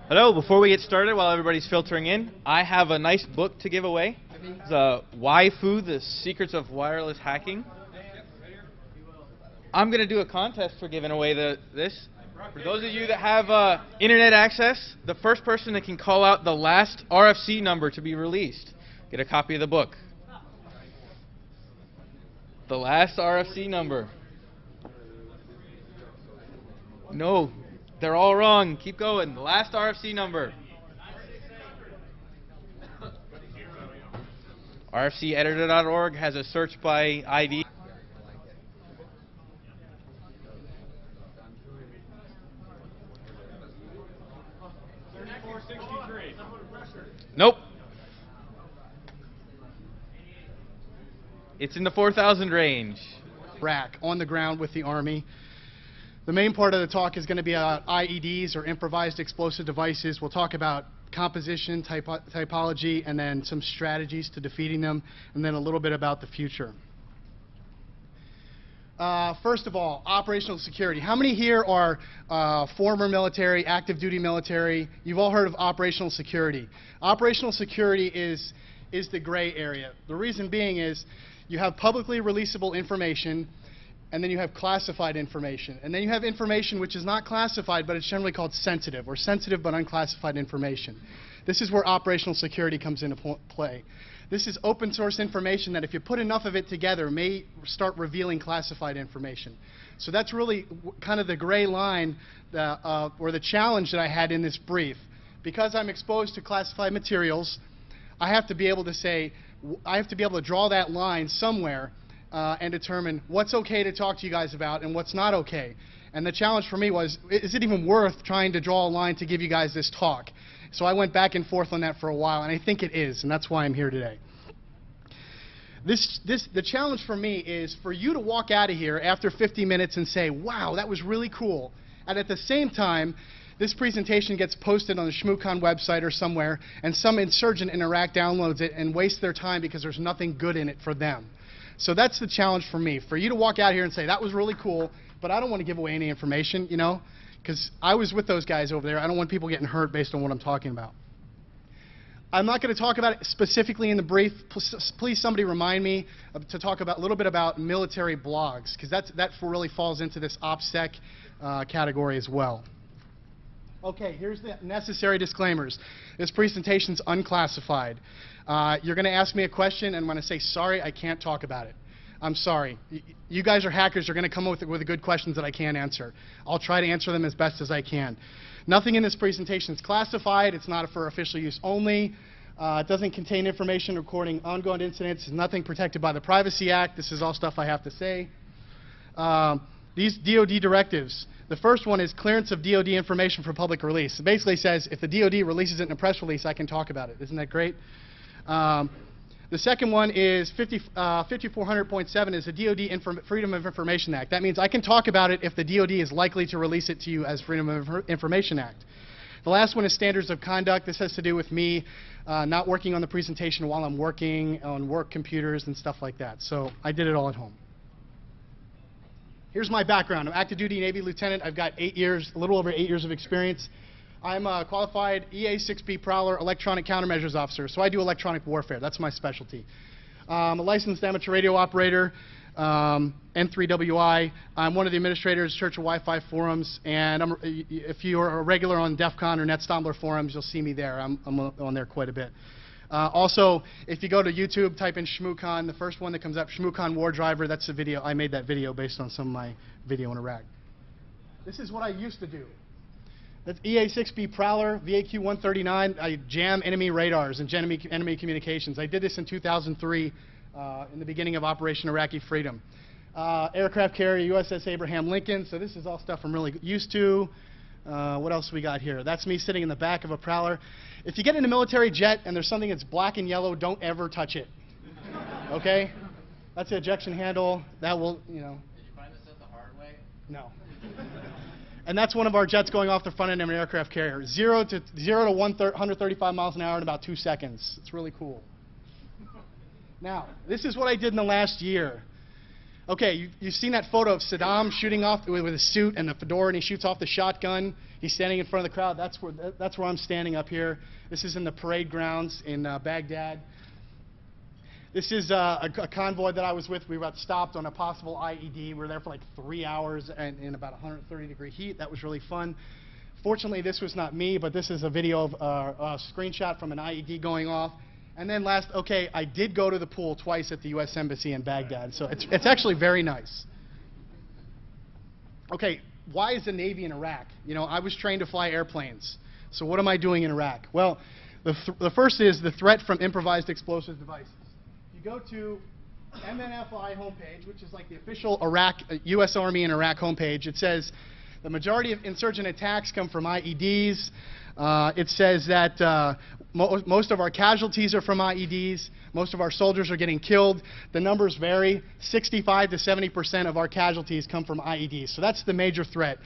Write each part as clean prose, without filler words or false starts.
Hello, before we get started, while everybody's filtering in, I have a nice book to give away. It's WiFi, The Secrets of Wireless Hacking. I'm going to do a contest for giving away this. For those of you that have internet access, the first person that can call out the last RFC number to be released, get a copy of the book. The last RFC number. No, they're all wrong. Keep going. The last RFC number. RFCeditor.org has a search by ID. Nope. It's in the 4,000 range. Iraq, on the ground with the Army. The main part of the talk is going to be about IEDs, or improvised explosive devices. We'll talk about composition, typology, and then some strategies to defeating them, and then a little bit about the future. First of all, operational security. How many here are former military, active duty military? You've all heard of operational security. Operational security is the gray area. The reason being is you have publicly releasable information, and then you have classified information. And then you have information which is not classified, but it's generally called sensitive, or sensitive but unclassified information. This is where operational security comes into play. This is open source information that if you put enough of it together may start revealing classified information. So that's really kind of the gray line or the challenge that I had in this brief. Because I'm exposed to classified materials, I have to be able to say, I have to be able to draw that line somewhere and determine what's okay to talk to you guys about and what's not okay. And the challenge for me was, is it even worth trying to draw a line to give you guys this talk? So I went back and forth on that for a while, and I think it is, and that's why I'm here today. The challenge for me is for you to walk out of here after 50 minutes and say, wow, that was really cool. And at the same time, this presentation gets posted on the ShmooCon website or somewhere, and some insurgent in Iraq downloads it and wastes their time because there's nothing good in it for them. So that's the challenge for me, for you to walk out here and say, that was really cool, but I don't want to give away any information, you know, because I was with those guys over there. I don't want people getting hurt based on what I'm talking about. I'm not going to talk about it specifically in the brief. Please somebody remind me to talk about a little bit about military blogs, because that really falls into this OPSEC category as well. Okay, here's the necessary disclaimers. This presentation's unclassified. You're going to ask me a question, and I'm going to say, sorry, I can't talk about it. I'm sorry. You guys are hackers. You're going to come up with good questions that I can't answer. I'll try to answer them as best as I can. Nothing in this presentation is classified. It's not for official use only. It doesn't contain information recording ongoing incidents. It's nothing protected by the Privacy Act. This is all stuff I have to say. These DoD directives. The first one is clearance of DoD information for public release. It basically says if the DoD releases it in a press release, I can talk about it. Isn't that great? The second one is 5400.7 is the DoD Freedom of Information Act. That means I can talk about it if the DoD is likely to release it to you as Freedom of Information Act. The last one is standards of conduct. This has to do with me not working on the presentation while I'm working on work computers and stuff like that. So I did it all at home. Here's my background. I'm active duty Navy lieutenant. I've got 8 years, a little over 8 years of experience. I'm a qualified EA-6B Prowler electronic countermeasures officer, so I do electronic warfare. That's my specialty. I'm a licensed amateur radio operator, N3WI. I'm one of the administrators, Church of Wi-Fi forums, and if you're a regular on DEF CON or NetStombler forums, you'll see me there. I'm on there quite a bit. Also, if you go to YouTube, type in ShmooCon, the first one that comes up, ShmooCon War Driver, that's the video. I made that video based on some of my video in Iraq. This is what I used to do. That's EA-6B Prowler, VAQ-139. I jam enemy radars and enemy communications. I did this in 2003 in the beginning of Operation Iraqi Freedom. Aircraft carrier USS Abraham Lincoln. So this is all stuff I'm really used to. What else we got here? That's me sitting in the back of a Prowler. If you get in a military jet and there's something that's black and yellow, don't ever touch it. Okay? That's the ejection handle. That will, you know. Did you find this out the hard way? No. And that's one of our jets going off the front end of an aircraft carrier. 0 to 135 miles an hour in about 2 seconds. It's really cool. Now, this is what I did in the last year. Okay, you've seen that photo of Saddam shooting off with a suit and a fedora, and he shoots off the shotgun. He's standing in front of the crowd. That's where I'm standing up here. This is in the parade grounds in Baghdad. This is a convoy that I was with. We got stopped on a possible IED. We were there for like 3 hours and in about 130-degree heat. That was really fun. Fortunately, this was not me, but this is a video of a screenshot from an IED going off. And then last, okay, I did go to the pool twice at the U.S. Embassy in Baghdad, so it's actually very nice. Okay, why is the Navy in Iraq? You know, I was trained to fly airplanes, so what am I doing in Iraq? Well, the first is the threat from improvised explosive devices. If you go to MNFI homepage, which is like the official U.S. Army in Iraq homepage, it says the majority of insurgent attacks come from IEDs. It says that most of our casualties are from IEDs. Most of our soldiers are getting killed. The numbers vary. 65 to 70% of our casualties come from IEDs. So that's the major threat.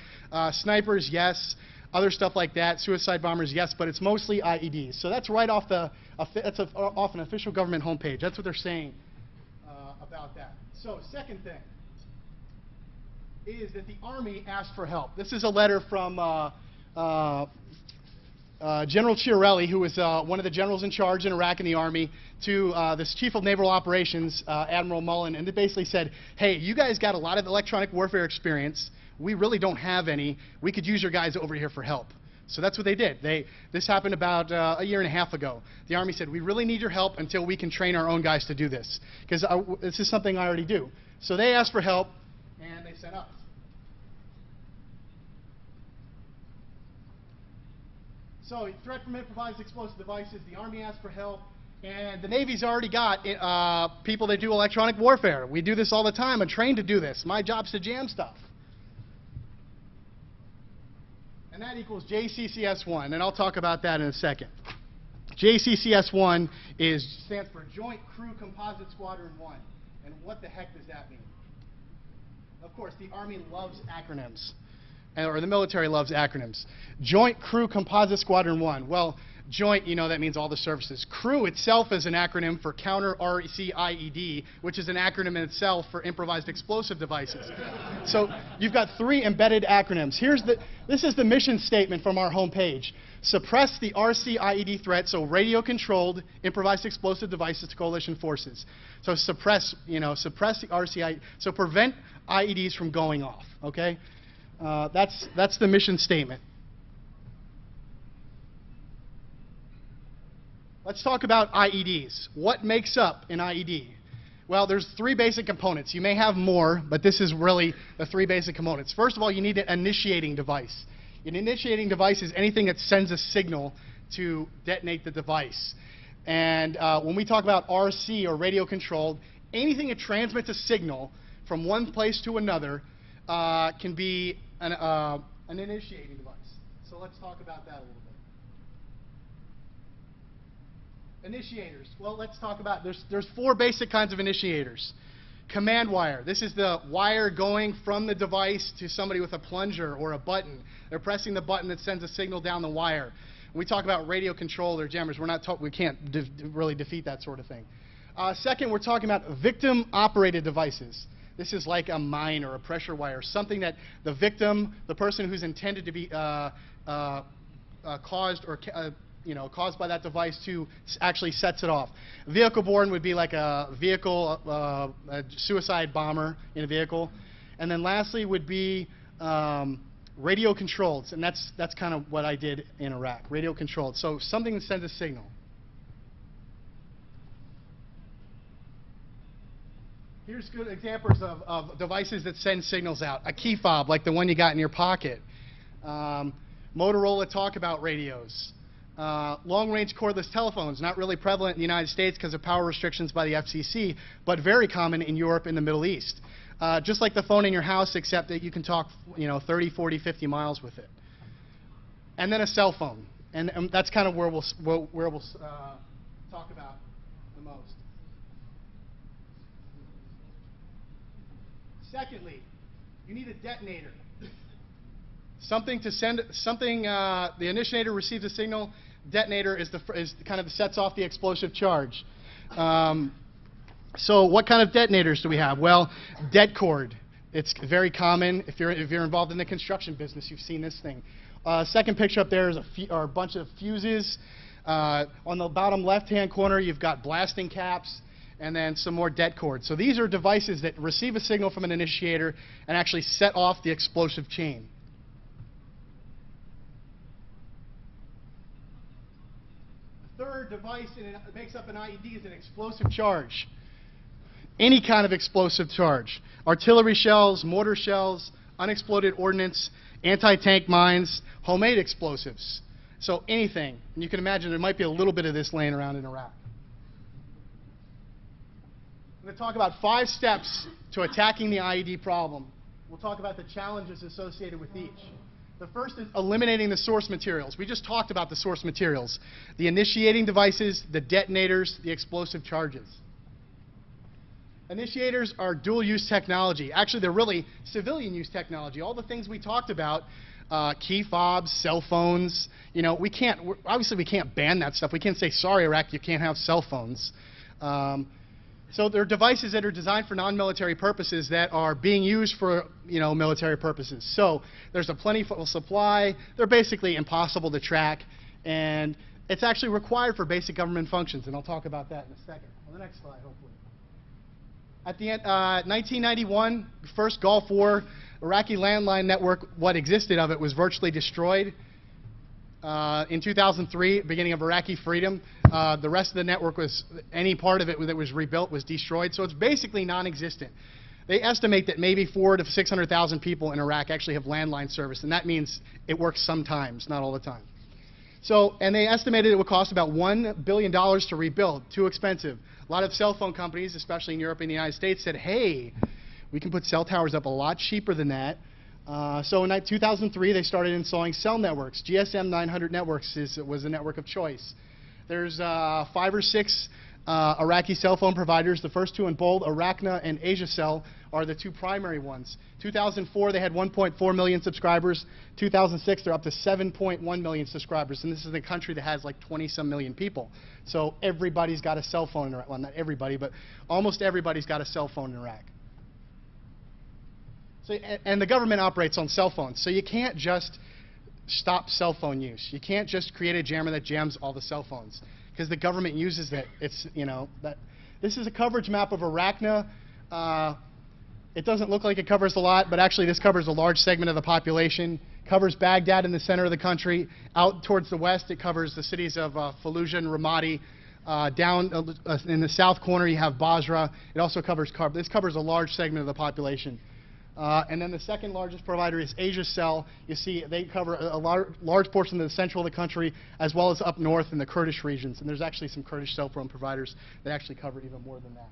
Snipers, yes. Other stuff like that. Suicide bombers, yes. But it's mostly IEDs. So that's right off off an official government homepage. That's what they're saying about that. So second thing is that the Army asked for help. This is a letter from General Schearer, who was one of the generals in charge in Iraq in the Army, to this Chief of Naval Operations, Admiral Mullen, and they basically said, hey, you guys got a lot of electronic warfare experience. We really don't have any. We could use your guys over here for help. So that's what they did. This happened about a year and a half ago. The Army said, we really need your help until we can train our own guys to do this, because this is something I already do. So they asked for help, and they sent us. So, threat from improvised explosive devices, the Army asked for help, and the Navy's already got people that do electronic warfare. We do this all the time. I'm trained to do this. My job's to jam stuff. And that equals JCCS-1, and I'll talk about that in a second. JCCS-1 stands for Joint Crew Composite Squadron 1. And what the heck does that mean? Of course, the Army loves acronyms. Or the military loves acronyms. Joint Crew Composite Squadron 1. Well, joint, you know, that means all the services. Crew itself is an acronym for Counter RCIED, which is an acronym in itself for improvised explosive devices. So you've got 3 embedded acronyms. This is the mission statement from our homepage. Suppress the RCIED threat, so radio-controlled improvised explosive devices to coalition forces. So suppress the RCIED, so prevent IEDs from going off, okay? That's the mission statement. Let's talk about IEDs. What makes up an IED? Well, there's 3 basic components. You may have more, but this is really the 3 basic components. First of all, you need an initiating device. An initiating device is anything that sends a signal to detonate the device. And when we talk about RC, or radio-controlled, anything that transmits a signal from one place to another can be an initiating device. So let's talk about that a little bit. Initiators. Well, let's talk about, there's 4 basic kinds of initiators. Command wire. This is the wire going from the device to somebody with a plunger or a button. They're pressing the button that sends a signal down the wire. When we talk about radio control or jammers, we can't really defeat that sort of thing. Second, we're talking about victim-operated devices. This is like a mine or a pressure wire, something that the victim, the person who's intended to be caused by that device to actually sets it off. Vehicle-borne would be like a vehicle, a suicide bomber in a vehicle. And then lastly would be radio-controlled, and that's kind of what I did in Iraq, radio-controlled. So something that sends a signal. Here's good examples of devices that send signals out. A key fob, like the one you got in your pocket. Motorola talk-about radios. Long-range cordless telephones, not really prevalent in the United States because of power restrictions by the FCC, but very common in Europe and the Middle East. Just like the phone in your house, except that you can talk 30, 40, 50 miles with it. And then a cell phone. And that's kind of where we'll talk about the most. Secondly, you need a detonator. Something to send, the initiator receives a signal, detonator is kind of sets off the explosive charge. So what kind of detonators do we have? Well, det cord. It's very common. If you're involved in the construction business, you've seen this thing. Second picture up there is a bunch of fuses. On the bottom left-hand corner, you've got blasting caps, and then some more det cord. So these are devices that receive a signal from an initiator and actually set off the explosive chain. The third device that makes up an IED is an explosive charge. Any kind of explosive charge. Artillery shells, mortar shells, unexploded ordnance, anti-tank mines, homemade explosives. So anything. And you can imagine there might be a little bit of this laying around in Iraq. I'm going to talk about 5 steps to attacking the IED problem. We'll talk about the challenges associated with each. The first is eliminating the source materials. We just talked about the source materials. The initiating devices, the detonators, the explosive charges. Initiators are dual-use technology. Actually, they're really civilian-use technology. All the things we talked about, key fobs, cell phones, you know, obviously we can't ban that stuff. We can't say, sorry, Iraq, you can't have cell phones. So they're devices that are designed for non-military purposes that are being used for, you know, military purposes. So there's a plentiful supply. They're basically impossible to track, and it's actually required for basic government functions, and I'll talk about that in a second. On the next slide, hopefully. At the end, 1991, first Gulf War, Iraqi landline network, what existed of it was virtually destroyed. In 2003, beginning of Iraqi freedom, the rest of the network was, any part of it that was rebuilt was destroyed, so it's basically non-existent. They estimate that maybe 400,000 to 600,000 people in Iraq actually have landline service, and that means it works sometimes, not all the time. So, and they estimated it would cost about $1 billion to rebuild, too expensive. A lot of cell phone companies, especially in Europe and the United States, said, hey, we can put cell towers up a lot cheaper than that. So in 2003, they started installing cell networks. GSM 900 networks was the network of choice. There's 5 or 6 Iraqi cell phone providers. The first 2 in bold, Arachna and AsiaCell, are the 2 primary ones. 2004, they had 1.4 million subscribers. 2006, they're up to 7.1 million subscribers. And this is a country that has like 20-some million people. So everybody's got a cell phone in Iraq. Well, not everybody, but almost everybody's got a cell phone in Iraq. So, and the government operates on cell phones. So you can't just stop cell phone use. You can't just create a jammer that jams all the cell phones, because the government uses that. It's, you know, that. This is a coverage map of Arachna. It doesn't look like it covers a lot, but actually this covers a large segment of the population. Covers Baghdad in the center of the country. Out towards the west, it covers the cities of Fallujah and Ramadi. Down in the south corner, you have Basra. It also covers this covers a large segment of the population. And then the second largest provider is AsiaCell. You see, they cover a large portion of the central of the country, as well as up north in the Kurdish regions. And there's actually some Kurdish cell phone providers that actually cover even more than that.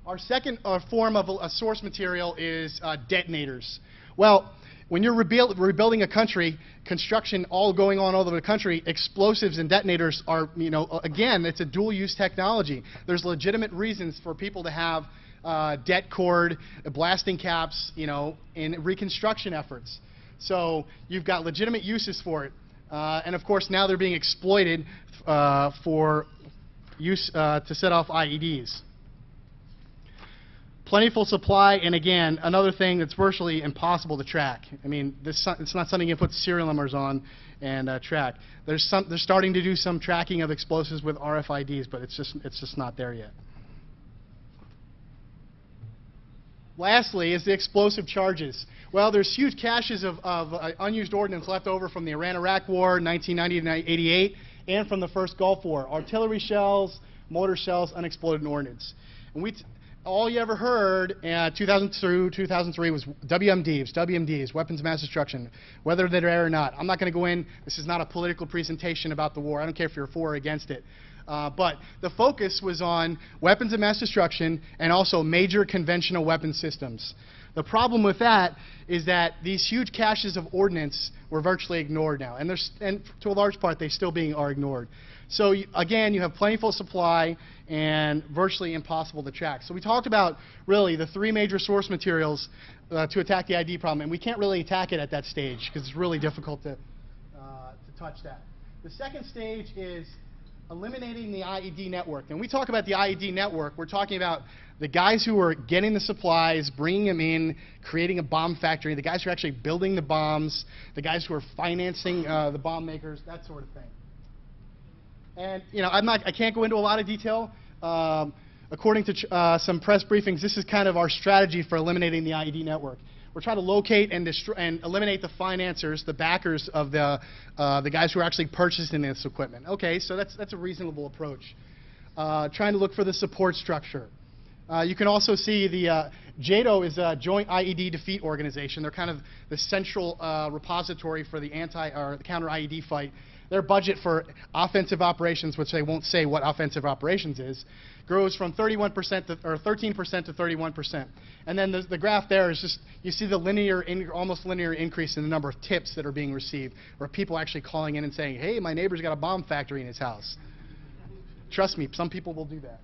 Our second form of a source material is detonators. Well, when you're rebuilding a country, construction all going on all over the country, explosives and detonators are, you know, again, it's a dual-use technology. There's legitimate reasons for people to have det cord, blasting caps, you know, in reconstruction efforts. So you've got legitimate uses for it. And of course, now they're being exploited for use to set off IEDs. Plentiful supply, and again, another thing that's virtually impossible to track. I mean, it's not something you put serial numbers on and track. They're starting to do some tracking of explosives with RFIDs, but it's just not there yet. Lastly is the explosive charges. Well, there's huge caches of unused ordnance left over from the Iran-Iraq War, 1990 to 88, and from the first Gulf War. Artillery shells, mortar shells, unexploded ordnance. And all you ever heard in 2003 was WMDs, weapons of mass destruction, whether they're there or not. I'm not going to go in. This is not a political presentation about the war. I don't care if you're for or against it. But the focus was on weapons of mass destruction and also major conventional weapon systems. The problem with that is that these huge caches of ordnance were virtually ignored now, and to a large part they still are ignored. So again, you have plentiful supply and virtually impossible to track. So we talked about really the 3 major source materials to attack the ID problem, and we can't really attack it at that stage because it's really difficult to touch that. The second stage is eliminating the IED network. And when we talk about the IED network, we're talking about the guys who are getting the supplies, bringing them in, creating a bomb factory, the guys who are actually building the bombs, the guys who are financing the bomb makers, that sort of thing. And I can't go into a lot of detail. According to some press briefings, this is kind of our strategy for eliminating the IED network. We're trying to locate and eliminate the financiers, the backers of the guys who are actually purchasing this equipment. Okay, so that's a reasonable approach. Trying to look for the support structure. You can also see the JATO is a Joint IED Defeat Organization. They're kind of the central repository for the counter-IED fight. Their budget for offensive operations, which they won't say what offensive operations is, grows from 13% to 31%. And then the graph there is just, you see the almost linear increase in the number of tips that are being received, or people actually calling in and saying, hey, my neighbor's got a bomb factory in his house. Trust me, some people will do that.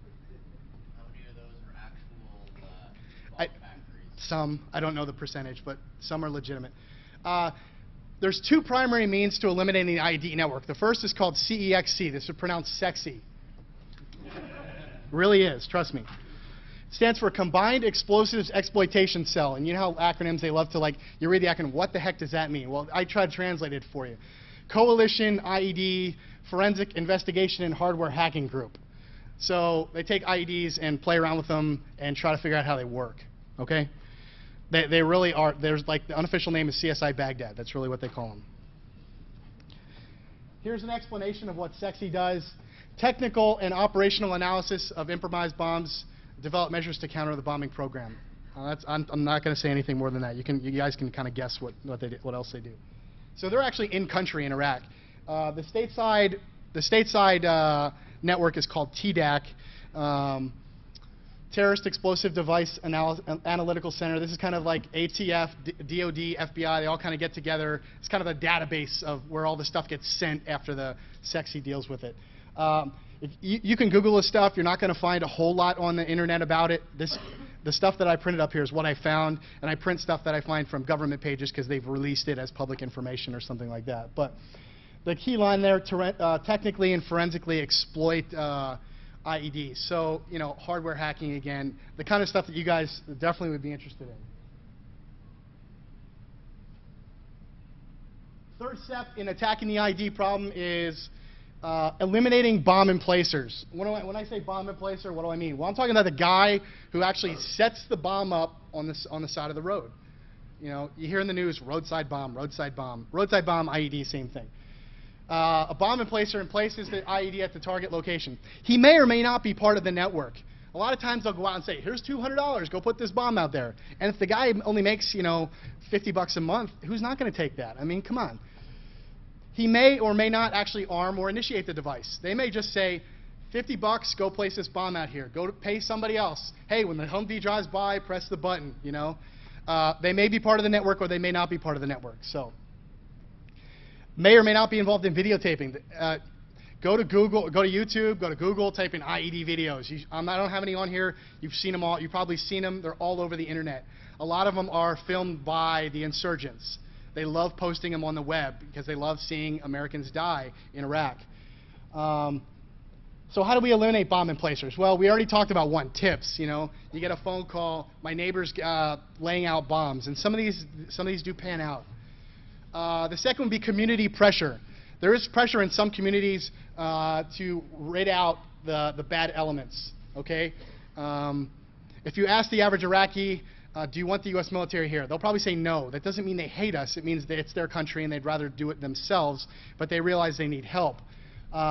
How many of those are actual bomb factories? Some. I don't know the percentage, but some are legitimate. There's two primary means to eliminating the IED network. The first is called CEXC. This is pronounced sexy. Really is, trust me. It stands for Combined Explosives Exploitation Cell. And you know how acronyms, they love to, you read the acronym, what the heck does that mean? Well, I tried to translate it for you. Coalition IED Forensic Investigation and Hardware Hacking Group. So they take IEDs and play around with them and try to figure out how they work, okay? They really are. There's the unofficial name is CSI Baghdad. That's really what they call them. Here's an explanation of what SEXI does. Technical and operational analysis of improvised bombs, develop measures to counter the bombing program. I'm not going to say anything more than that. You guys can kind of guess what else they do. So they're actually in country in Iraq. The stateside network is called TDAC. Terrorist Explosive Device Analytical Center. This is kind of like ATF, DOD, FBI. They all kind of get together. It's kind of a database of where all the stuff gets sent after the SEXI deals with it. You can Google this stuff. You're not going to find a whole lot on the internet about it. The stuff that I printed up here is what I found, and I print stuff that I find from government pages because they've released it as public information or something like that. But the key line there, technically and forensically exploit IEDs. So, hardware hacking again, the kind of stuff that you guys definitely would be interested in. Third step in attacking the IED problem is eliminating bomb emplacers. When I say bomb emplacer, what do I mean? Well, I'm talking about the guy who actually sets the bomb up on the side of the road. You hear in the news, roadside bomb, IED, same thing. A bomb emplacer places the IED at the target location. He may or may not be part of the network. A lot of times they'll go out and say, here's $200, go put this bomb out there. And if the guy only makes, $50 a month, who's not going to take that? I mean, come on. He may or may not actually arm or initiate the device. They may just say, $50, go place this bomb out here. Go pay somebody else. Hey, when the Humvee drives by, press the button, They may be part of the network or they may not be part of the network. So, may or may not be involved in videotaping. Go to Google, go to YouTube, go to Google, type in IED videos. I don't have any on here. You've seen them all. You've probably seen them. They're all over the internet. A lot of them are filmed by the insurgents. They love posting them on the web because they love seeing Americans die in Iraq. So how do we eliminate bomb emplacers? Well, we already talked about one, tips. You get a phone call, my neighbor's laying out bombs, and some of these do pan out. The second would be community pressure. There is pressure in some communities to rid out the bad elements, okay? If you ask the average Iraqi, do you want the U.S. military here? They'll probably say no. That doesn't mean they hate us. It means that it's their country and they'd rather do it themselves, but they realize they need help.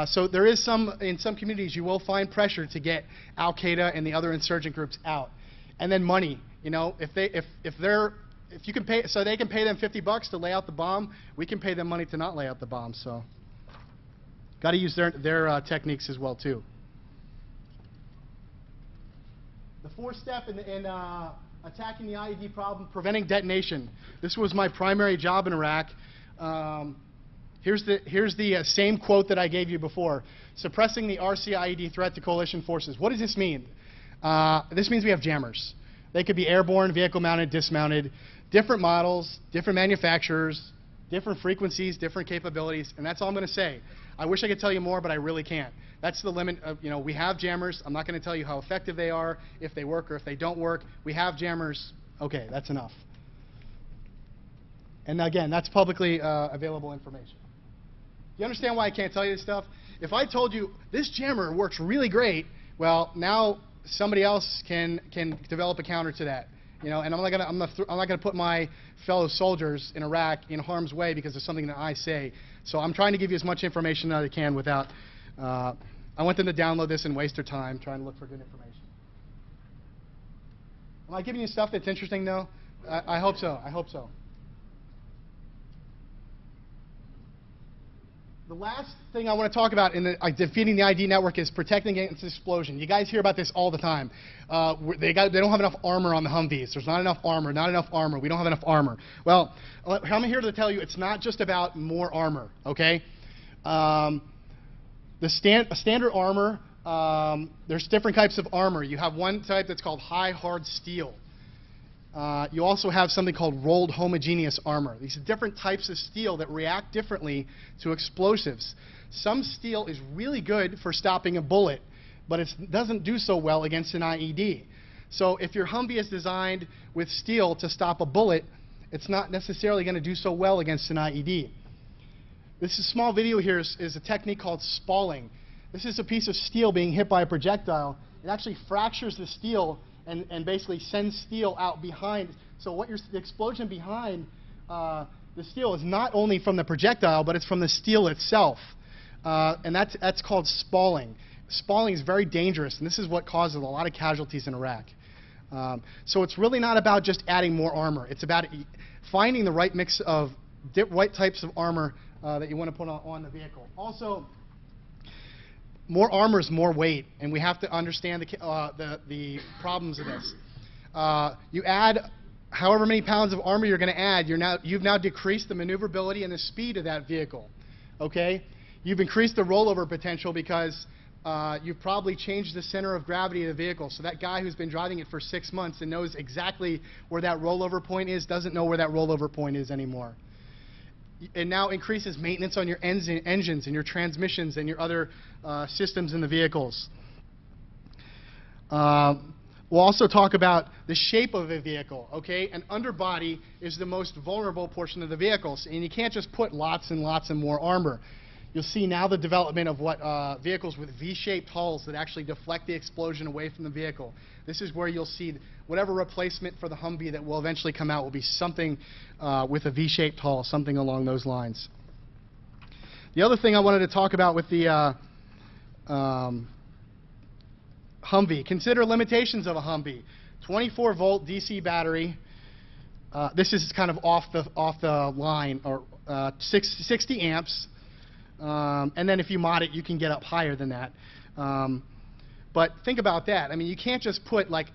So there is in some communities, you will find pressure to get Al-Qaeda and the other insurgent groups out. And then money. If you can pay, so they can pay them $50 to lay out the bomb, we can pay them money to not lay out the bomb. So, got to use their techniques as well too. The fourth step in attacking the IED problem, preventing detonation. This was my primary job in Iraq. Here's the same quote that I gave you before: suppressing the RC-IED threat to coalition forces. What does this mean? This means we have jammers. They could be airborne, vehicle-mounted, dismounted. Different models, different manufacturers, Different frequencies, different capabilities, and that's all I'm going to say. I wish I could tell you more, but I really can't. That's the limit of, we have jammers. I'm not going to tell you how effective they are, if they work or if they don't work. We have jammers. Okay, that's enough. And again, that's publicly available information. You understand why I can't tell you this stuff? If I told you this jammer works really great, well, now somebody else can develop a counter to that. And I'm not gonna put my fellow soldiers in Iraq in harm's way because of something that I say. So I'm trying to give you as much information as I can without. I want them to download this and waste their time trying to look for good information. Am I giving you stuff that's interesting, though? I hope so. I hope so. The last thing I want to talk about in defeating the ID network is protecting against explosion. You guys hear about this all the time. They don't have enough armor on the Humvees. There's not enough armor, not enough armor. We don't have enough armor. Well, I'm here to tell you it's not just about more armor, okay? The standard armor, there's different types of armor. You have one type that's called high hard steel. You also have something called rolled homogeneous armor. These are different types of steel that react differently to explosives. Some steel is really good for stopping a bullet, but it doesn't do so well against an IED. So if your Humvee is designed with steel to stop a bullet, it's not necessarily going to do so well against an IED. This small video here is a technique called spalling. This is a piece of steel being hit by a projectile. It actually fractures the steel and basically sends steel out behind. So the explosion behind the steel is not only from the projectile, but it's from the steel itself. And that's called spalling. Spalling is very dangerous, and this is what causes a lot of casualties in Iraq. So it's really not about just adding more armor. It's about finding the right mix of right types of armor that you want to put on the vehicle. Also, more armor is more weight, and we have to understand the problems of this. You add however many pounds of armor you're going to add, you've now decreased the maneuverability and the speed of that vehicle. Okay? You've increased the rollover potential because you've probably changed the center of gravity of the vehicle. So that guy who's been driving it for 6 months and knows exactly where that rollover point is doesn't know where that rollover point is anymore. It now increases maintenance on your engines and your transmissions and your other systems in the vehicles. We'll also talk about the shape of a vehicle. Okay, an underbody is the most vulnerable portion of the vehicles, and you can't just put lots and lots and more armor. You'll see now the development of what vehicles with V-shaped hulls that actually deflect the explosion away from the vehicle. This is where you'll see whatever replacement for the Humvee that will eventually come out will be something with a V-shaped hull, something along those lines. The other thing I wanted to talk about with the Humvee, consider limitations of a Humvee. 24-volt DC battery. This is kind of off the line, or 60 amps. And then if you mod it, you can get up higher than that. But think about that. I mean, you can't just put like,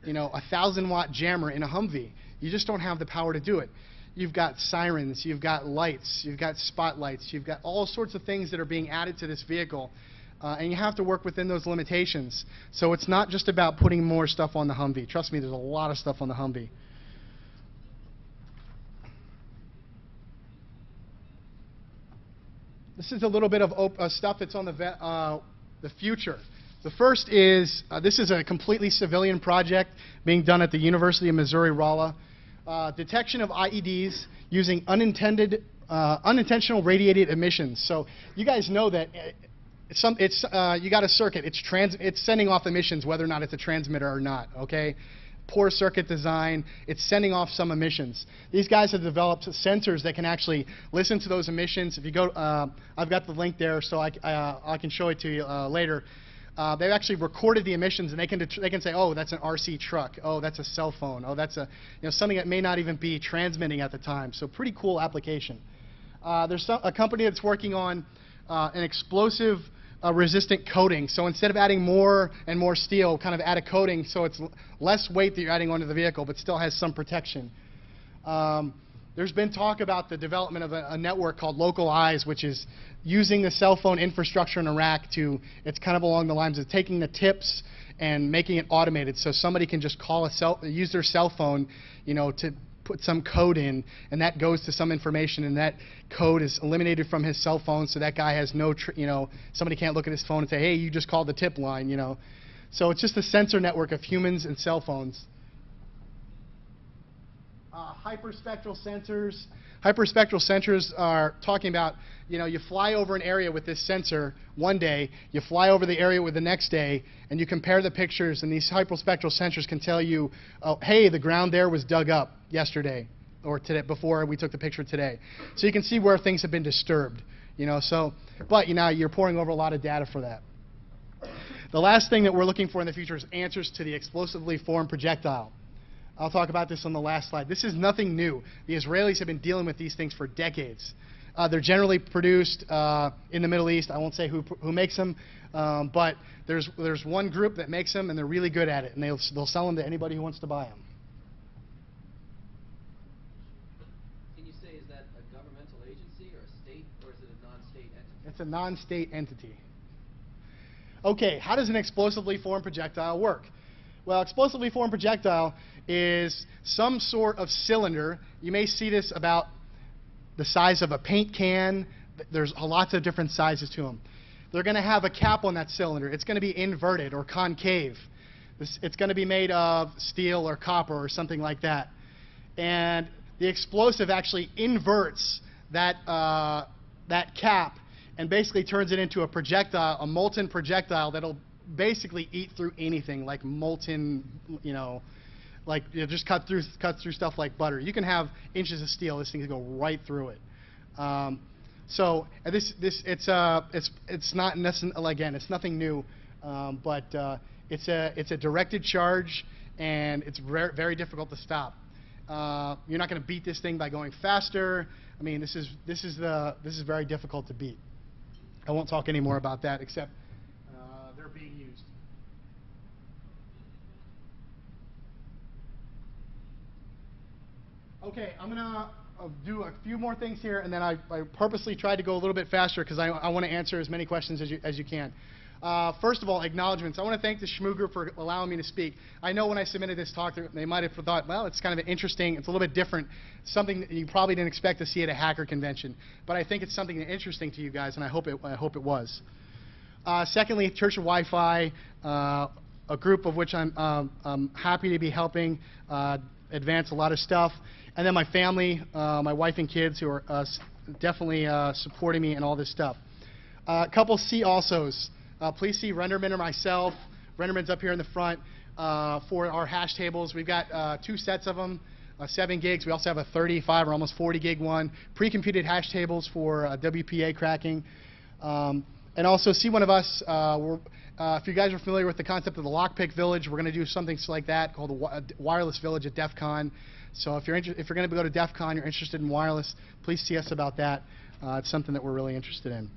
a 1,000-watt jammer in a Humvee. You just don't have the power to do it. You've got sirens, you've got lights, you've got spotlights, you've got all sorts of things that are being added to this vehicle. And you have to work within those limitations. So it's not just about putting more stuff on the Humvee. Trust me, there's a lot of stuff on the Humvee. This is a little bit of stuff that's on the future. The first is, this is a completely civilian project being done at the University of Missouri-Rolla. Detection of IEDs using unintentional radiated emissions. So you guys know that you got a circuit. It's sending off emissions whether or not it's a transmitter or not. Okay. Poor circuit design, it's sending off some emissions. These guys have developed sensors that can actually listen to those emissions. If you go, I've got the link there, so I can show it to you later. They've actually recorded the emissions, and they can say, oh, that's an RC truck. Oh, that's a cell phone. Oh, that's something that may not even be transmitting at the time. So pretty cool application. There's a company that's working on an explosive resistant coating. So instead of adding more and more steel, kind of add a coating so it's less weight that you're adding onto the vehicle, but still has some protection. There's been talk about the development of a network called Local Eyes, which is using the cell phone infrastructure in Iraq it's kind of along the lines of taking the tips and making it automated, so somebody can just use their cell phone, to put some code in, and that goes to some information, and that code is eliminated from his cell phone, so that guy has no, somebody can't look at his phone and say, hey, you just called the tip line. So it's just a sensor network of humans and cell phones. Hyperspectral sensors. Hyperspectral sensors are talking about, you fly over an area with this sensor one day, you fly over the area with the next day, and you compare the pictures, and these hyperspectral sensors can tell you, oh, hey, the ground there was dug up yesterday or today before we took the picture today. So you can see where things have been disturbed, but you're pouring over a lot of data for that. The last thing that we're looking for in the future is answers to the explosively formed projectile. I'll talk about this on the last slide. This is nothing new. The Israelis have been dealing with these things for decades. They're generally produced in the Middle East. I won't say who makes them, but there's one group that makes them, and they're really good at it, and they'll sell them to anybody who wants to buy them. Can you say, is that a governmental agency or a state, or is it a non-state entity? It's a non-state entity. Okay, how does an explosively formed projectile work? Well, explosively formed projectile is some sort of cylinder. You may see this about the size of a paint can. There's lots of different sizes to them. They're going to have a cap on that cylinder. It's going to be inverted or concave. It's going to be made of steel or copper or something like that. And the explosive actually inverts that cap and basically turns it into a projectile, a molten projectile that'll basically eat through anything, like molten, just cut through stuff like butter. You can have inches of steel. This thing can go right through it. So it's not again, it's nothing new, but it's a directed charge, and it's very, very difficult to stop. You're not going to beat this thing by going faster. I mean, this is very difficult to beat. I won't talk any more about that, except they're being used. Okay, I'm going to do a few more things here, and then I purposely tried to go a little bit faster because I want to answer as many questions as you can. First of all, acknowledgments. I want to thank the Shmoo Group for allowing me to speak. I know when I submitted this talk, they might have thought, well, it's kind of interesting, it's a little bit different, something that you probably didn't expect to see at a hacker convention. But I think it's something interesting to you guys, and I hope it was. Secondly, Church of Wi-Fi, a group of which I'm happy to be helping advance a lot of stuff. And then my family, my wife and kids, who are definitely supporting me in all this stuff. A couple see alsos. Please see Renderman or myself. Renderman's up here in the front for our hash tables. We've got 2 sets of them, 7 gigs. We also have a 35 or almost 40 gig one. Pre-computed hash tables for WPA cracking. And also see one of us. If you guys are familiar with the concept of the Lockpick Village, we're going to do something like that called a wireless village at DEF CON. So if you're going to go to DEF CON, you're interested in wireless, please see us about that. It's something that we're really interested in.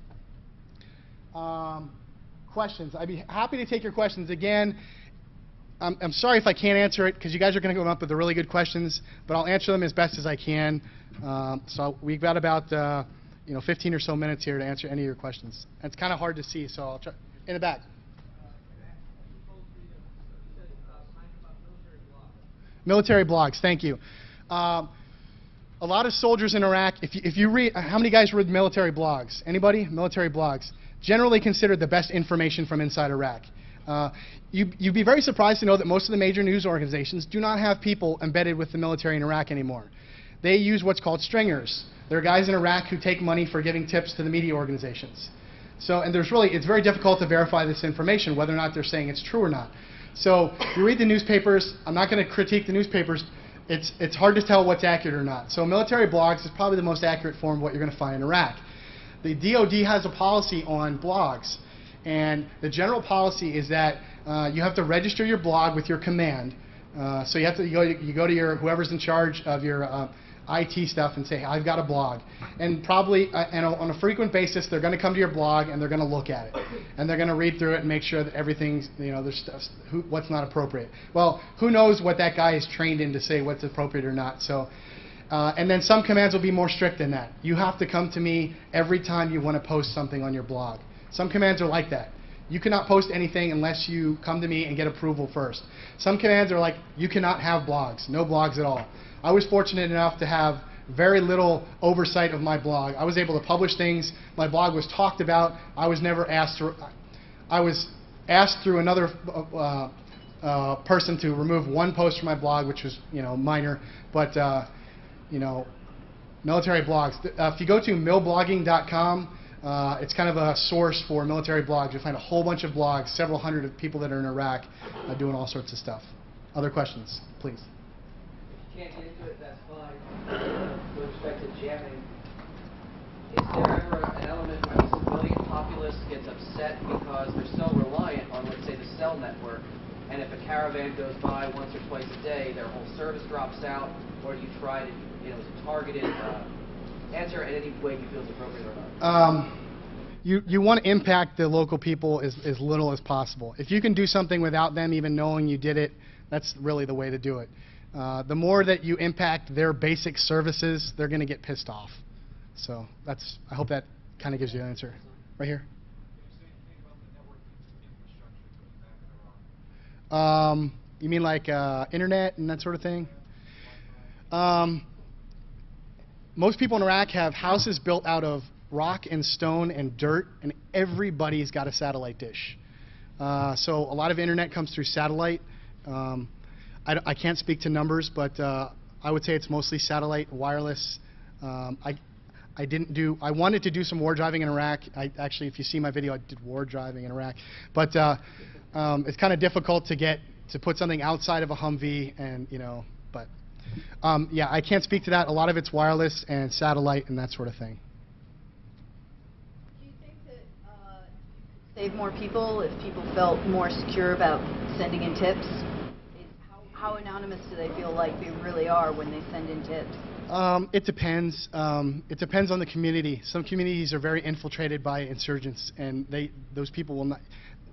Questions. I'd be happy to take your questions. Again, I'm sorry if I can't answer it because you guys are going to come up with the really good questions, but I'll answer them as best as I can. So we've got about 15 or so minutes here to answer any of your questions. And it's kind of hard to see, so I'll try. In the back. Military blogs, thank you. A lot of soldiers in Iraq, if you read, how many guys read military blogs? Anybody? Military blogs. Generally considered the best information from inside Iraq. You'd be very surprised to know that most of the major news organizations do not have people embedded with the military in Iraq anymore. They use what's called stringers. There are guys in Iraq who take money for giving tips to the media organizations. So, and it's very difficult to verify this information, whether or not they're saying it's true or not. So you read the newspapers. I'm not going to critique the newspapers. It's hard to tell what's accurate or not. So military blogs is probably the most accurate form of what you're going to find in Iraq. The DoD has a policy on blogs, and the general policy is that you have to register your blog with your command. So you go to your whoever's in charge of your IT stuff and say, hey, I've got a blog. And probably and on a frequent basis, they're going to come to your blog and they're going to look at it. And they're going to read through it and make sure that everything's, there's stuff, what's not appropriate. Well, who knows what that guy is trained in to say what's appropriate or not. So, and then some commands will be more strict than that. You have to come to me every time you want to post something on your blog. Some commands are like that. You cannot post anything unless you come to me and get approval first. Some commands are like, you cannot have blogs, no blogs at all. I was fortunate enough to have very little oversight of my blog. I was able to publish things. My blog was talked about. I was never asked to. I was asked through another person to remove one post from my blog, which was, minor. But military blogs. If you go to millblogging.com, it's kind of a source for military blogs. You'll find a whole bunch of blogs, several hundred of people that are in Iraq doing all sorts of stuff. Other questions, please. If you can't get into it, that's fine. With respect to jamming, is there ever an element where the civilian populace gets upset because they're so reliant on, let's say, the cell network, and if a caravan goes by once or twice a day, their whole service drops out, or do you try to, is it targeted? Answer in any way you feel is appropriate or not. You want to impact the local people as little as possible. If you can do something without them even knowing you did it, that's really the way to do it. The more that you impact their basic services, they're going to get pissed off. So I hope that kind of gives you an answer. Right here. You mean like internet and that sort of thing? Most people in Iraq have houses built out of rock and stone and dirt, and everybody's got a satellite dish. So a lot of internet comes through satellite. I can't speak to numbers, but I would say it's mostly satellite, wireless. I wanted to do some war driving in Iraq. Actually, if you see my video, I did war driving in Iraq. But it's kind of difficult to put something outside of a Humvee, and but yeah, I can't speak to that. A lot of it's wireless and satellite and that sort of thing. Do you think that you could save more people if people felt more secure about sending in tips? How anonymous do they feel like they really are when they send in tips? It depends. It depends on the community. Some communities are very infiltrated by insurgents, and those people will not.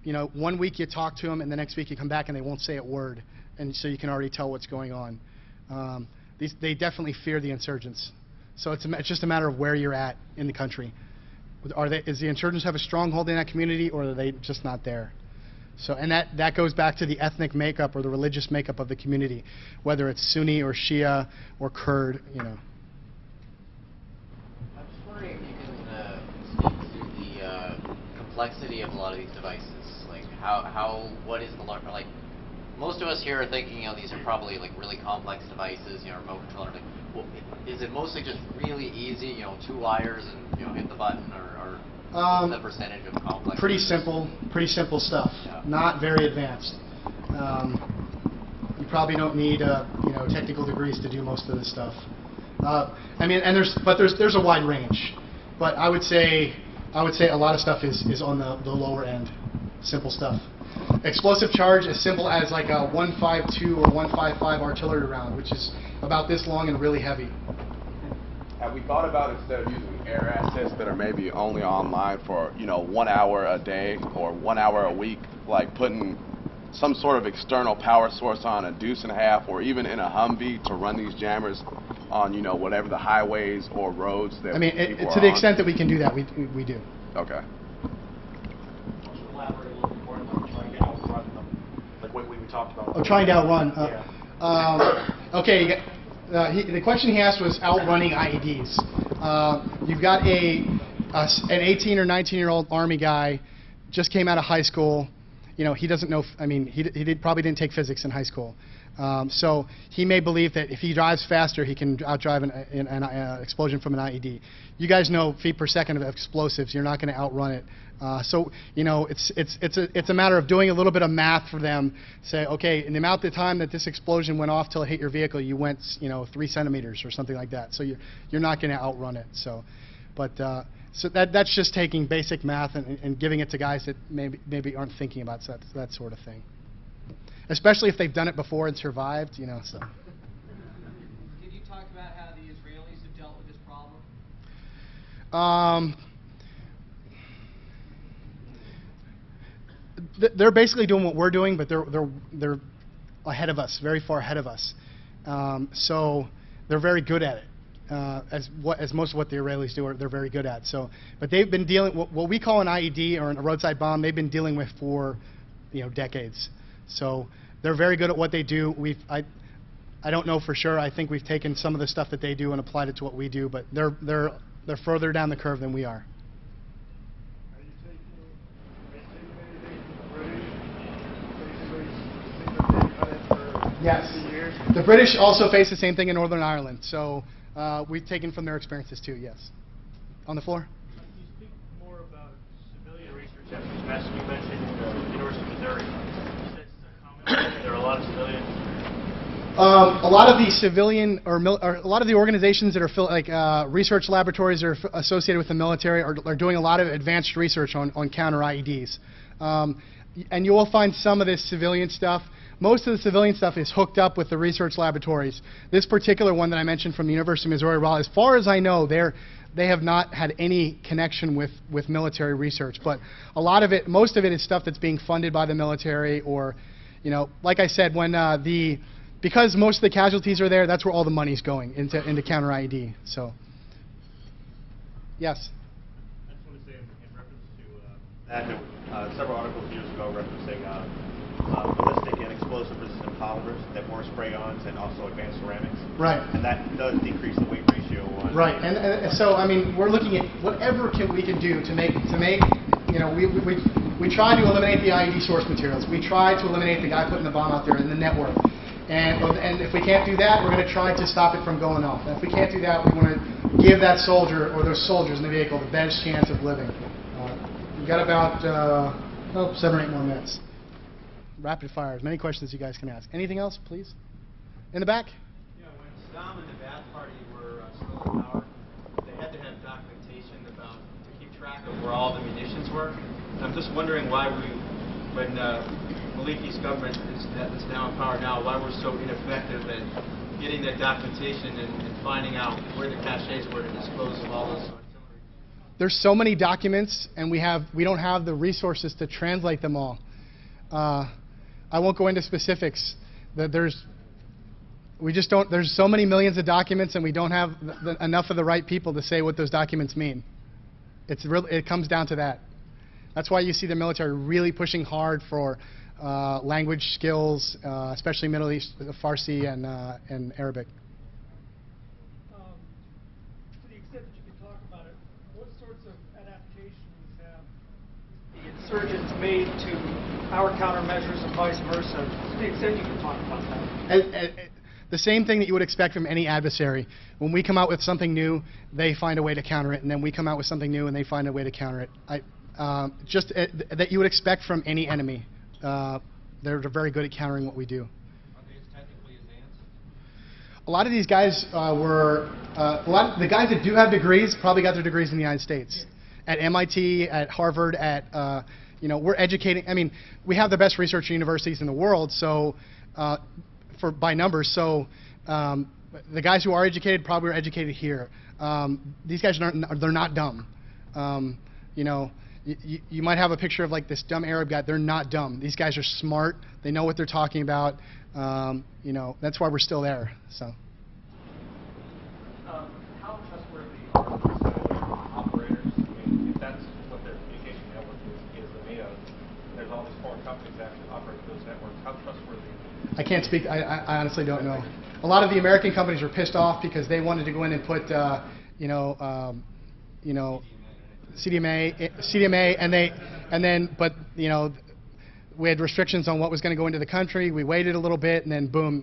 1 week you talk to them, and the next week you come back and they won't say a word, and so you can already tell what's going on. They definitely fear the insurgents. So it's just a matter of where you're at in the country. Is the insurgents have a stronghold in that community, or are they just not there? So, and that goes back to the ethnic makeup or the religious makeup of the community, whether it's Sunni or Shia or Kurd. I'm just wondering if you can speak to the complexity of a lot of these devices. Like what is the like? Most of us here are thinking, these are probably like really complex devices, remote control. Is it mostly just really easy, 2 wires and hit the button, or what's the percentage of complex? Pretty simple stuff. Yeah. Not very advanced. You probably don't need technical degrees to do most of this stuff. There's a wide range, but I would say a lot of stuff is on the lower end, simple stuff. Explosive charge as simple as like a 152 or 155 artillery round, which is about this long and really heavy. Have we thought about, instead of using air assets that are maybe only online for 1 hour a day or 1 hour a week, like putting some sort of external power source on a deuce and a half or even in a Humvee to run these jammers on whatever the highways or roads that people are to the on? extent that we can do that, we do. Okay. Elaborate a little more on trying to outrun them, like what we talked about. Oh, trying to outrun. Yeah. Okay. The question he asked was outrunning IEDs. You've got an 18 or 19-year-old Army guy, just came out of high school. He doesn't know. He probably didn't take physics in high school. So he may believe that if he drives faster, he can outdrive an explosion from an IED. You guys know feet per second of explosives. You're not going to outrun it. It's a matter of doing a little bit of math for them. Say, okay, in the amount of time that this explosion went off till it hit your vehicle, you went 3 centimeters or something like that. So you're not going to outrun it. So that's just taking basic math and giving it to guys that maybe aren't thinking about that sort of thing. Especially if they've done it before and survived, so. Can you talk about how the Israelis have dealt with this problem? They're basically doing what we're doing, but they're ahead of us, very far ahead of us. So they're very good at it. As most of what the Israelis do, they're very good at. So, but they've been dealing what we call an IED or a roadside bomb. They've been dealing with for decades. So they're very good at what they do. I don't know for sure. I think we've taken some of the stuff that they do and applied it to what we do, but they're further down the curve than we are. Are you taking anything from the British? Basically, things that they've cut it for Yes. 50 years? The British also face the same thing in Northern Ireland, so we've taken from their experiences too, yes. On the floor? Can you speak more about civilian research efforts? You mentioned the University of Missouri. Is that common? There are a lot of civilian. A lot of the civilian or a lot of the organizations that are research laboratories that are associated with the military are doing a lot of advanced research on counter IEDs. And you will find some of this civilian stuff. Most of the civilian stuff is hooked up with the research laboratories. This particular one that I mentioned from the University of Missouri, well, as far as I know, they have not had any connection with military research. But a lot of it, most of it is stuff that's being funded by the military, or, you know, like I said, when because most of the casualties are there, that's where all the money's going, into counter IED. So, yes. I just want to say in reference to several articles years ago referencing ballistic and explosive resistant polymers that more spray-ons and also advanced ceramics. Right. And that does decrease the weight ratio on. Right, and so I mean, we're looking at whatever we can do to make you know, we try to eliminate the IED source materials. We try to eliminate the guy putting the bomb out there in the network. And if we can't do that, we're going to try to stop it from going off. And if we can't do that, we want to give that soldier or those soldiers in the vehicle the best chance of living. We've got about 7 or 8 more minutes. Rapid fire, as many questions as you guys can ask. Anything else, please? In the back? Yeah, when Saddam and the Ba'ath Party were still in power, they had to have documentation to keep track of where all the munitions were. And I'm just wondering why when Maliki's government is now in power now, why we're so ineffective at getting that documentation and finding out where the caches were to dispose of all those artillery. There's so many documents, and we don't have the resources to translate them all. I won't go into specifics. There's so many millions of documents, and we don't have enough of the right people to say what those documents mean. It comes down to that. That's why you see the military really pushing hard for language skills, especially Middle East, Farsi and Arabic. To the extent that you can talk about it, what sorts of adaptations have the insurgents made to our countermeasures and vice versa? To the extent you can talk about that. The same thing that you would expect from any adversary. When we come out with something new, they find a way to counter it, and then we come out with something new, and they find a way to counter it. That you would expect from any enemy. They're very good at countering what we do. Are they as technically advanced? A lot of these guys the guys that do have degrees probably got their degrees in the United States. At MIT, at Harvard, you know, we're educating. I mean, we have the best research universities in the world, so by numbers. So the guys who are educated probably are educated here. These guys they're not dumb. You know, you might have a picture of like this dumb Arab guy. They're not dumb. These guys are smart. They know what they're talking about. You know, that's why we're still there. So. How trustworthy are the operators? I mean, if that's what their communication network is made of, there's all these foreign companies that actually operate those networks. How trustworthy? I can't speak. I honestly don't know. A lot of the American companies were pissed off because they wanted to go in and put, you know, CDMA, but you know, we had restrictions on what was going to go into the country. We waited a little bit, and then boom,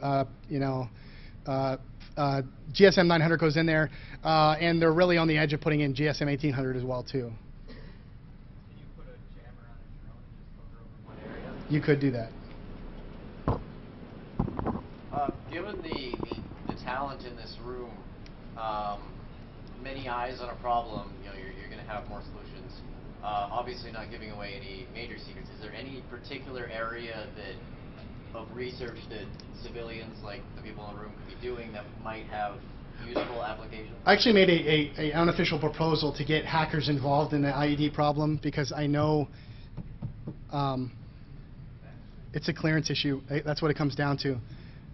you know, GSM 900 goes in there, and they're really on the edge of putting in GSM 1800 as well too. Can you put a jammer on a drone and just hover over one area? You could do that. Given the talent in this room, many eyes on a problem, you know, you're going to have more solutions. Obviously, not giving away any major secrets. Is there any particular area of research that civilians, like the people in the room, could be doing that might have useful applications? I actually made an unofficial proposal to get hackers involved in the IED problem because I know it's a clearance issue. That's what it comes down to.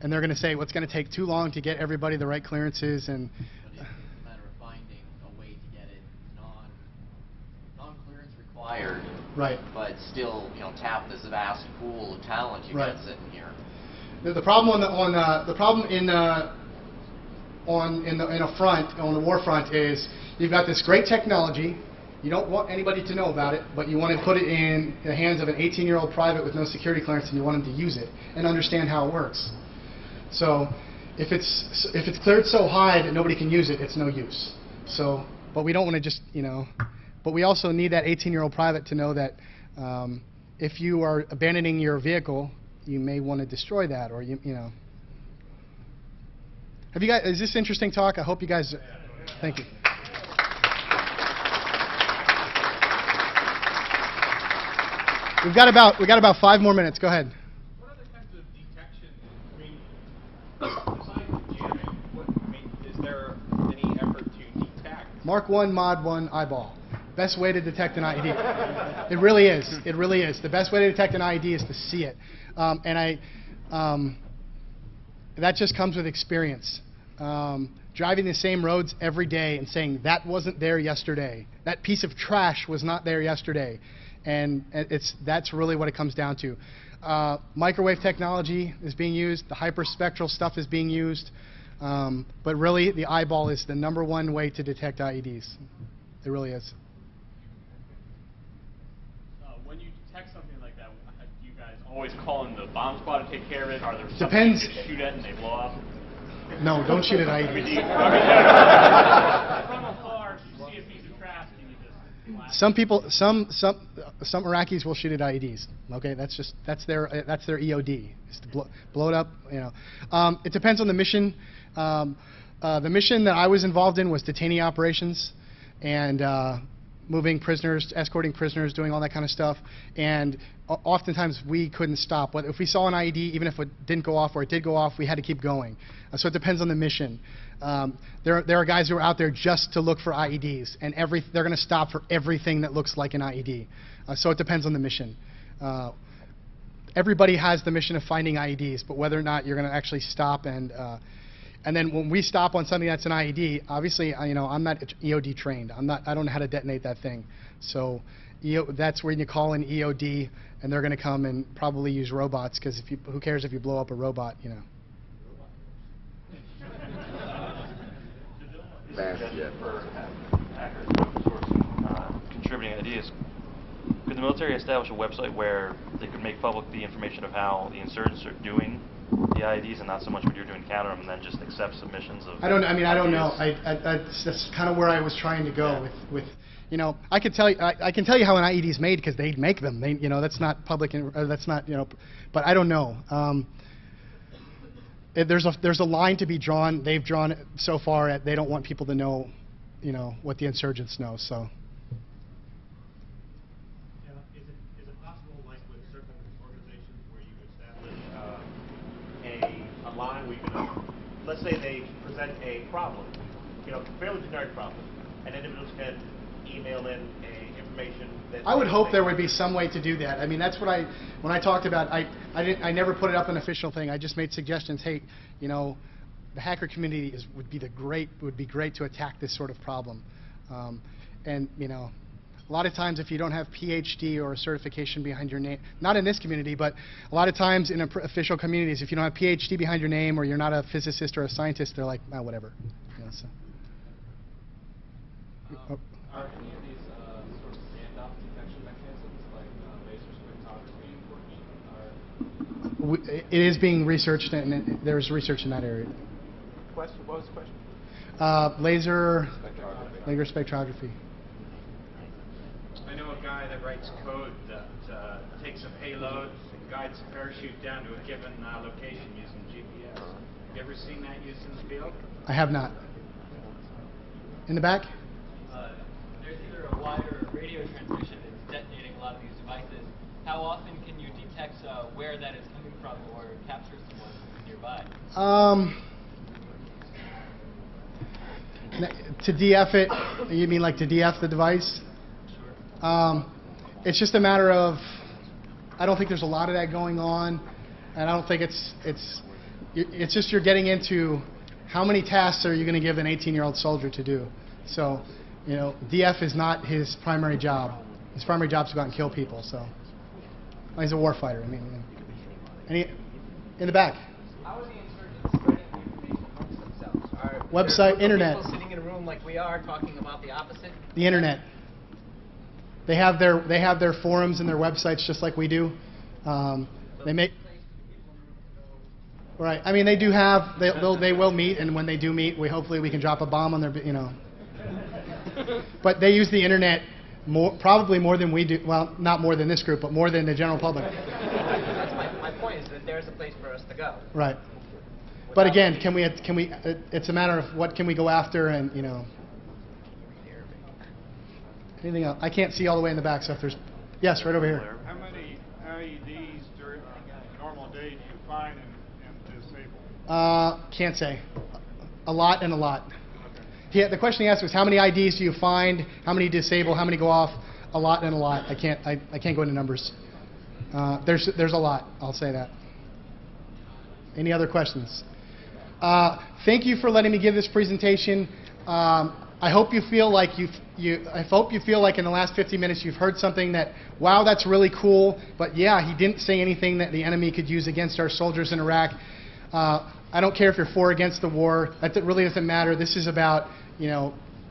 And they're going to say, well, it's going to take too long to get everybody the right clearances. And but it's a matter of finding a way to get it non-clearance required. Right. But still, you know, tap this vast pool of talent you've got sitting here. The problem the problem in the front, on the war front, is you've got this great technology. You don't want anybody to know about it, but you want to put it in the hands of an 18-year-old private with no security clearance, and you want him to use it and understand how it works. So if it's cleared so high that nobody can use it, it's no use. So, but we don't want to just, but we also need that 18-year-old private to know that if you are abandoning your vehicle, you may want to destroy that, or you know. Have you guys? Is this interesting talk? I hope you guys. Thank you. We got about 5 more minutes. Go ahead. What other kinds of detection? I mean, besides jamming, is there any effort to detect? Mark 1, Mod 1, eyeball. Best way to detect an IED. It really is. It really is. The best way to detect an IED is to see it. That just comes with experience. Driving the same roads every day and saying, that wasn't there yesterday. That piece of trash was not there yesterday. And that's really what it comes down to. Microwave technology is being used. The hyperspectral stuff is being used. But really, the eyeball is the #1 way to detect IEDs. It really is. When you detect something like that, do you guys always call in the bomb squad to take care of it? Are there some Depends. you just shoot at and they blow up? No, don't shoot at IEDs. From afar, you see a piece of trash and you just blast. Some people, some Iraqis will shoot at IEDs. Okay, that's their EOD, is to blow it up. It depends on the mission. The mission that I was involved in was detainee operations, and moving prisoners, escorting prisoners, doing all that kind of stuff. And oftentimes we couldn't stop. If we saw an IED, even if it didn't go off or it did go off, we had to keep going. So it depends on the mission. There are guys who are out there just to look for IEDs, and they're going to stop for everything that looks like an IED. So it depends on the mission. Everybody has the mission of finding IEDs, but whether or not you're going to actually stop and then when we stop on something that's an IED, obviously, I'm not EOD trained. I don't know how to detonate that thing. So that's when you call in EOD, and they're going to come and probably use robots, because who cares if you blow up a robot, For hackers contributing ideas, could the military establish a website where they could make public the information of how the insurgents are doing the IEDs, and not so much what you're doing to counter them, and then just accept submissions of? I don't know. ideas? That's kind of where I was trying to go with. I can tell you how an IED is made, because they make them. That's not public. That's not But I don't know. There's a line to be drawn. They've drawn it so far. They don't want people to know, what the insurgents know. So. Is it possible, like with certain organizations, where you establish a line where you can, let's say they present a problem, fairly generic problem, and individuals can email in information that I would hope there would be some way to do that. I mean, that's what when I talked about, I never put it up an official thing. I just made suggestions. Hey, the hacker community would be great to attack this sort of problem. And a lot of times, if you don't have PhD or a certification behind your name, not in this community, but a lot of times in official communities, if you don't have PhD behind your name, or you're not a physicist or a scientist, they're like, whatever. So. Are any of these sort of standoff detection mechanisms, like laser spectroscopy, working? It is being researched, and there's research in that area. What was the question? Laser spectrography. I know a guy that writes code that takes a payload and guides a parachute down to a given location using GPS. Have you ever seen that used in the field? I have not. In the back? There's either a wire or a radio transmission that's detonating a lot of these devices. How often can you detect where that is coming from, or capture someone nearby? To DF it, you mean like to DF the device? Sure. It's just a matter of, I don't think there's a lot of that going on, and I don't think it's just you're getting into how many tasks are you going to give an 18-year-old soldier to do. So, DF is not his primary job. His primary job is to go out and kill people. So, he's a warfighter. In the back. Website, internet. People sitting in a room like we are talking about the opposite. The internet. They have their forums and their websites just like we do. They make. Right. I mean, they do have. They will meet, and when they do meet, hopefully we can drop a bomb on their. But they use the internet probably more than we do. Well, not more than this group, but more than the general public. That's my point. Is that there's a place for us to go. Right. But again, can we? It's a matter of what can we go after, and anything else? I can't see all the way in the back, so if there's, yes, right over here. How many IEDs during a normal day do you find and disable? Can't say. A lot and a lot. Yeah, the question he asked was how many IDs do you find, how many disable, how many go off? A lot and a lot. I can't go into numbers. There's a lot. I'll say that. Any other questions? Thank you for letting me give this presentation. I hope you feel like I hope you feel like in the last 50 minutes you've heard something that, wow, that's really cool, but yeah, he didn't say anything that the enemy could use against our soldiers in Iraq. I don't care if you're for or against the war. That really doesn't matter. This is about,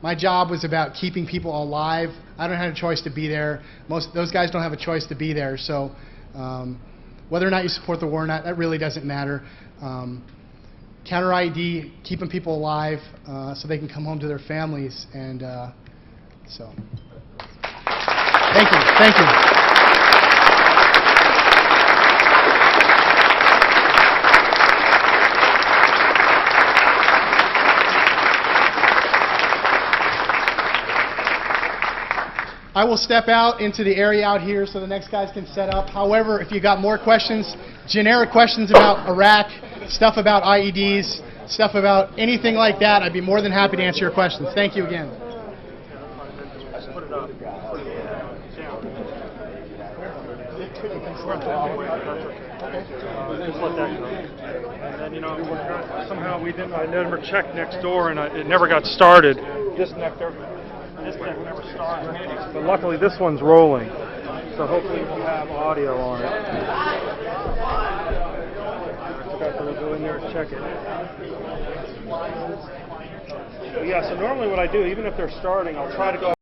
my job was about keeping people alive. I don't have a choice to be there. Those guys don't have a choice to be there. So whether or not you support the war or not, that really doesn't matter. Counter ID, keeping people alive so they can come home to their families. And so, thank you. Thank you. I will step out into the area out here so the next guys can set up. However, if you got more questions, generic questions about Iraq, stuff about IEDs, stuff about anything like that, I'd be more than happy to answer your questions. Thank you again. And then, somehow I never checked next door and it never got started. This neck never started. But luckily this one's rolling. So hopefully we'll have audio on it. I forgot to go in there and check it. But yeah, so normally what I do, even if they're starting, I'll try to go